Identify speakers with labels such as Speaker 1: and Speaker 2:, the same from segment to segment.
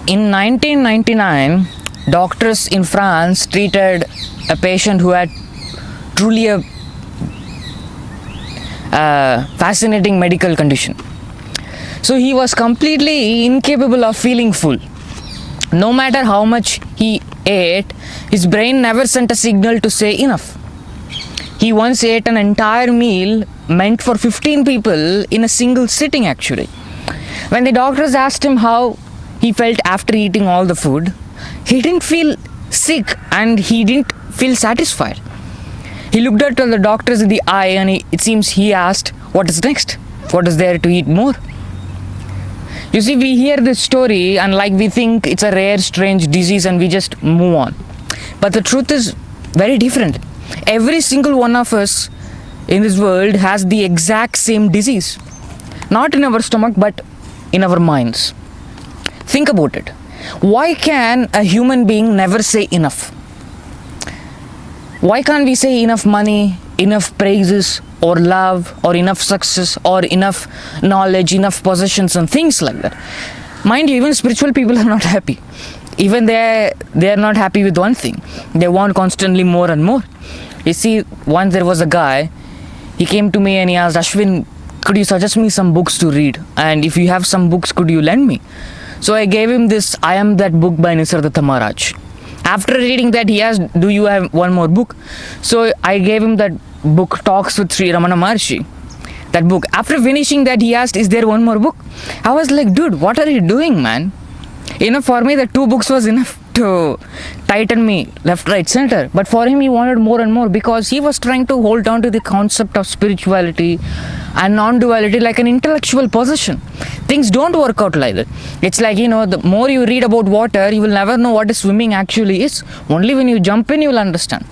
Speaker 1: In 1999, doctors in France treated a patient who had truly a fascinating medical condition. So he was completely incapable of feeling full. No matter how much he ate, his brain never sent a signal to say enough. He once ate an entire meal meant for 15 people in a single sitting actually. When the doctors asked him how he felt after eating all the food, he didn't feel sick and he didn't feel satisfied. He looked at the doctors in the eye and it seems he asked, what is next? What is there to eat more? You see, we hear this story and like we think it's a rare, strange disease and we just move on. But the truth is very different. Every single one of us in this world has the exact same disease. Not in our stomach, but in our minds. Think about it. Why can a human being never say enough? Why can't we say enough money, enough praises, or love, or enough success, or enough knowledge, enough possessions, and things like that? Mind you, even spiritual people are not happy. Even they are not happy with one thing. They want constantly more and more. You see, once there was a guy, he came to me and he asked, Ashwin, could you suggest me some books to read? And if you have some books, could you lend me? So I gave him this I Am That book by Nisargadatta Maharaj. After reading that, he asked, do you have one more book? So I gave him that book, Talks with Sri Ramana Maharshi. That book. After finishing that, he asked, is there one more book? I was like, dude, what are you doing, man? For me, the 2 books was enough to tighten me left, right, center. But for him, he wanted more and more because he was trying to hold on to the concept of spirituality and non-duality like an intellectual possession. Things don't work out like that. It's like, the more you read about water, you will never know what swimming actually is. Only when you jump in, you will understand.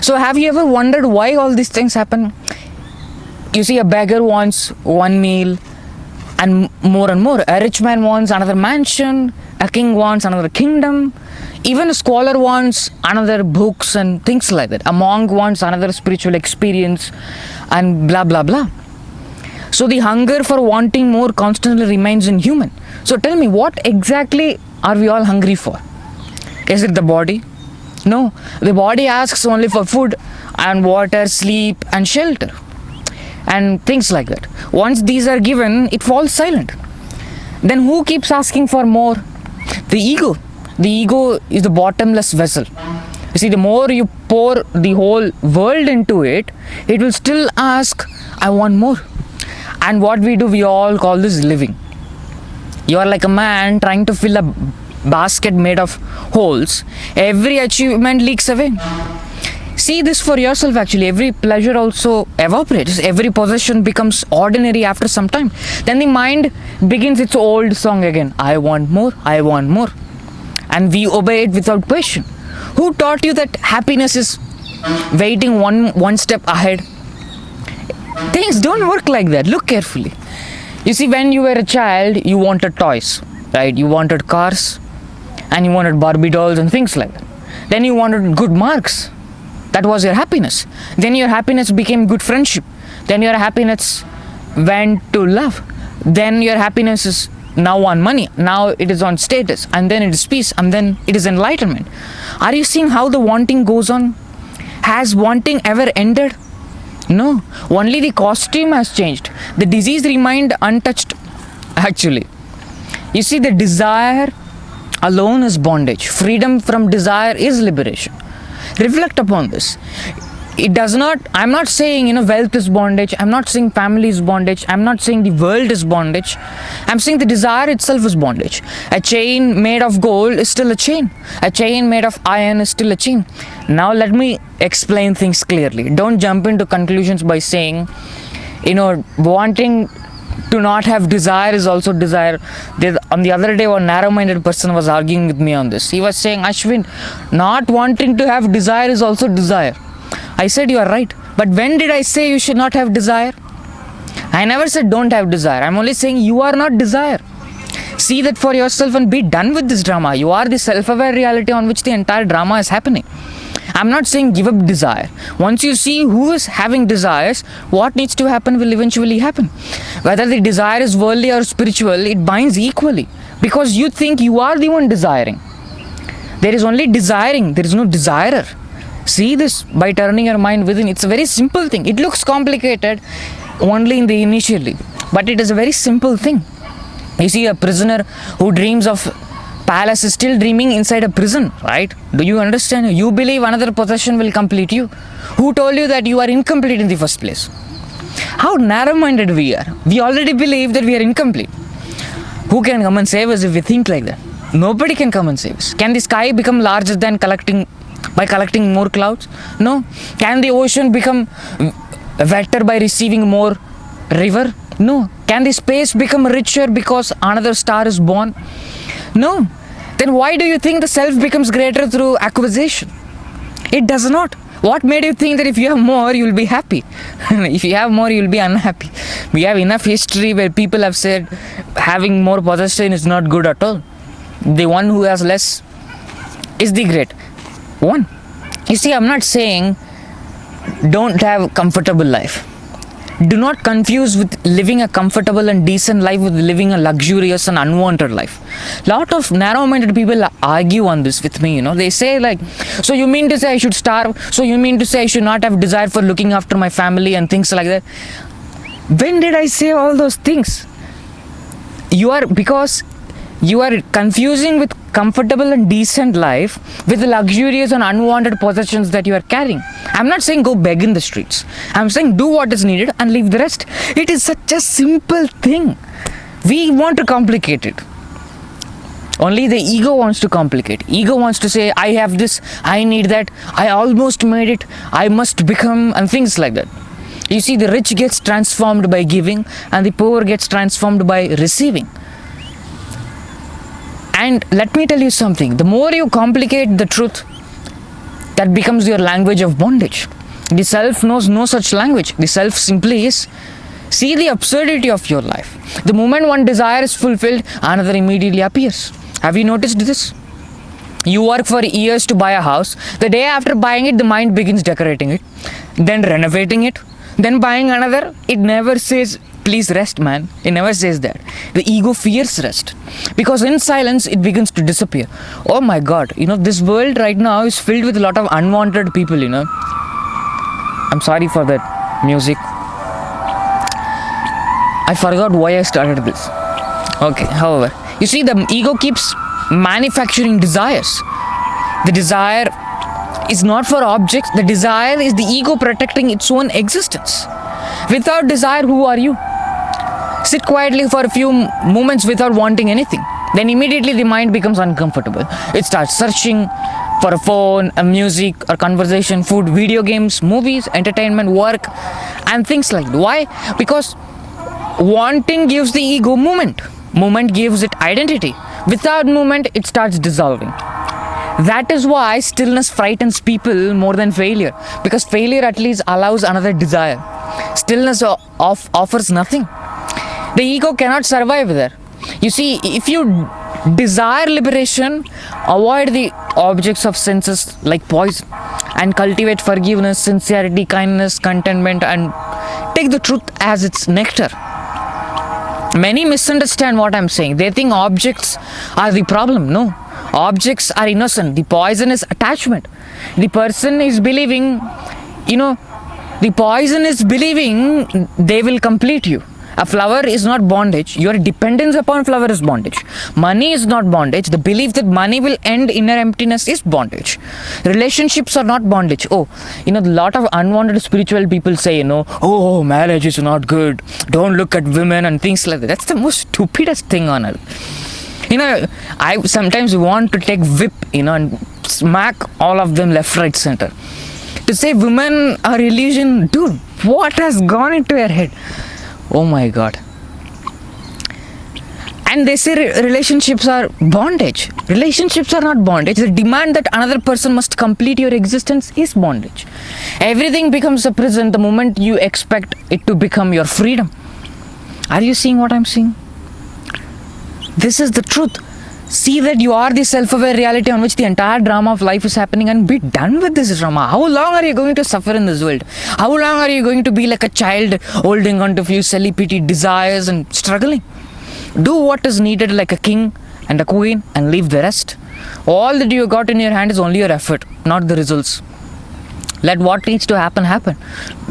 Speaker 1: So have you ever wondered why all these things happen? You see, a beggar wants one meal and more. A rich man wants another mansion. A king wants another kingdom. Even a scholar wants another books and things like that. A monk wants another spiritual experience and blah, blah, blah. So the hunger for wanting more constantly remains in human. So tell me, what exactly are we all hungry for? Is it the body? No. The body asks only for food and water, sleep and shelter and things like that. Once these are given, it falls silent. Then who keeps asking for more? The ego. The ego is the bottomless vessel. You see, the more you pour the whole world into it, it will still ask, I want more. And what we do, we all call this living. You are like a man trying to fill a basket made of holes. Every achievement leaks away. See this for yourself actually. Every pleasure also evaporates. Every possession becomes ordinary after some time. Then the mind begins its old song again. I want more, I want more. And we obey it without question. Who taught you that happiness is waiting one step ahead? Things don't work like that. Look carefully. You see, when you were a child, you wanted toys, right? You wanted cars and you wanted Barbie dolls and things like that. Then you wanted good marks. That was your happiness. Then your happiness became good friendship. Then your happiness went to love. Then your happiness is now on money. Now it is on status. And then it is peace. And then it is enlightenment. Are you seeing how the wanting goes on? Has wanting ever ended? No. Only the costume has changed. The disease remained untouched actually. You see, the desire alone is bondage. Freedom from desire is liberation. Reflect upon this. I'm not saying, wealth is bondage. I'm not saying family is bondage. I'm not saying the world is bondage. I'm saying the desire itself is bondage. A chain made of gold is still a chain. A chain made of iron is still a chain. Now let me explain things clearly. Don't jump into conclusions by saying, wanting to not have desire is also desire. On the other day, one narrow-minded person was arguing with me on this. He was saying, Ashwin, not wanting to have desire is also desire. I said, you are right. But when did I say you should not have desire? I never said don't have desire. I'm only saying you are not desire. See that for yourself and be done with this drama. You are the self-aware reality on which the entire drama is happening. I'm not saying give up desire. Once you see who is having desires, what needs to happen will eventually happen. Whether the desire is worldly or spiritual, it binds equally, because you think you are the one desiring. There is only desiring, there is no desirer. See this by turning your mind within. It's a very simple thing. It looks complicated only in the initially, but it is a very simple thing. You see, a prisoner who dreams of palace is still dreaming inside a prison, right? Do you understand? You believe another possession will complete you. Who told you that you are incomplete in the first place? How narrow-minded we are. We already believe that we are incomplete. Who can come and save us if we think like that? Nobody can come and save us. Can the sky become larger than by collecting more clouds? No. Can the ocean become wetter by receiving more river? No. Can the space become richer because another star is born? No. Then why do you think the self becomes greater through acquisition? It does not. What made you think that if you have more, you'll be happy? If you have more, you'll be unhappy. We have enough history where people have said having more possession is not good at all. The one who has less is the great one. You see, I'm not saying don't have a comfortable life. Do not confuse with living a comfortable and decent life with living a luxurious and unwanted life. Lot of narrow-minded people argue on this with me, They say like, so you mean to say I should starve? So you mean to say I should not have desire for looking after my family and things like that? When did I say all those things? Because you are confusing with comfortable and decent life with the luxurious and unwanted possessions that you are carrying. I'm not saying go beg in the streets. I'm saying do what is needed and leave the rest. It is such a simple thing. We want to complicate it. Only the ego wants to complicate. Ego wants to say, I have this, I need that, I almost made it, I must become, and things like that. You see, the rich gets transformed by giving and the poor gets transformed by receiving. And let me tell you something, the more you complicate the truth, that becomes your language of bondage. The self knows no such language. The self simply is. See the absurdity of your life. The moment one desire is fulfilled, another immediately appears. Have you noticed this? You work for years to buy a house. The day after buying it, the mind begins decorating it, then renovating it, then buying another. It never says, please rest, man. It never says that. The ego fears rest, because in silence it begins to disappear. Oh my God, this world right now is filled with a lot of unwanted people, I'm sorry for that music. I forgot why I started this. Okay, however, you see, the ego keeps manufacturing desires. The desire is not for objects. The desire is the ego protecting its own existence. Without desire, who are you? Sit quietly for a few moments without wanting anything. Then immediately the mind becomes uncomfortable. It starts searching for a phone, a music, or conversation, food, video games, movies, entertainment, work, and things like that. Why? Because wanting gives the ego movement. Movement gives it identity. Without movement, it starts dissolving. That is why stillness frightens people more than failure, because failure at least allows another desire. Stillness offers nothing. The ego cannot survive there. You see, if you desire liberation, avoid the objects of senses like poison, and cultivate forgiveness, sincerity, kindness, contentment, and take the truth as its nectar. Many misunderstand what I'm saying. They think objects are the problem. No. Objects are innocent. The poison is attachment. The person is believing, the poison is believing they will complete you. A flower is not bondage. Your dependence upon flower is bondage. Money is not bondage. The belief that money will end inner emptiness is bondage. Relationships are not bondage. A lot of unwanted spiritual people say, oh, marriage is not good. Don't look at women and things like that. That's the most stupidest thing on earth. I sometimes want to take whip, and smack all of them left, right, center. To say women are illusion, dude, what has gone into your head? Oh my God. And they say relationships are bondage. Relationships are not bondage. The demand that another person must complete your existence is bondage. Everything becomes a prison the moment you expect it to become your freedom. Are you seeing what I'm seeing? This is the truth. See that you are the self-aware reality on which the entire drama of life is happening, and be done with this drama. How long are you going to suffer in this world? How long are you going to be like a child holding on to a few silly petty desires and struggling? Do what is needed like a king and a queen and leave the rest. All that you got in your hand is only your effort, not the results. Let what needs to happen happen.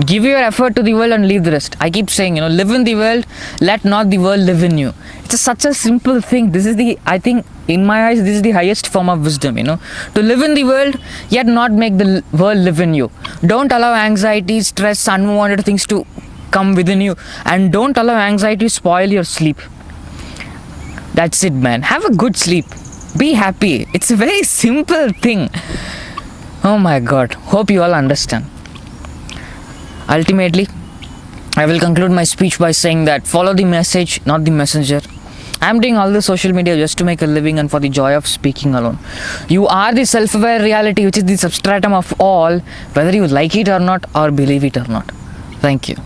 Speaker 1: Give your effort to the world and leave the rest. I keep saying, live in the world, let not the world live in you. It's such a simple thing. This is I think in my eyes, this is the highest form of wisdom, to live in the world yet not make the world live in you. Don't allow anxiety, stress, unwanted things to come within you, and don't allow anxiety to spoil your sleep. That's it, man. Have a good sleep. Be happy. It's a very simple thing. Oh my God. Hope you all understand. Ultimately, I will conclude my speech by saying that follow the message, not the messenger. I'm doing all the social media just to make a living and for the joy of speaking alone. You are the self-aware reality, which is the substratum of all, whether you like it or not or believe it or not. Thank you.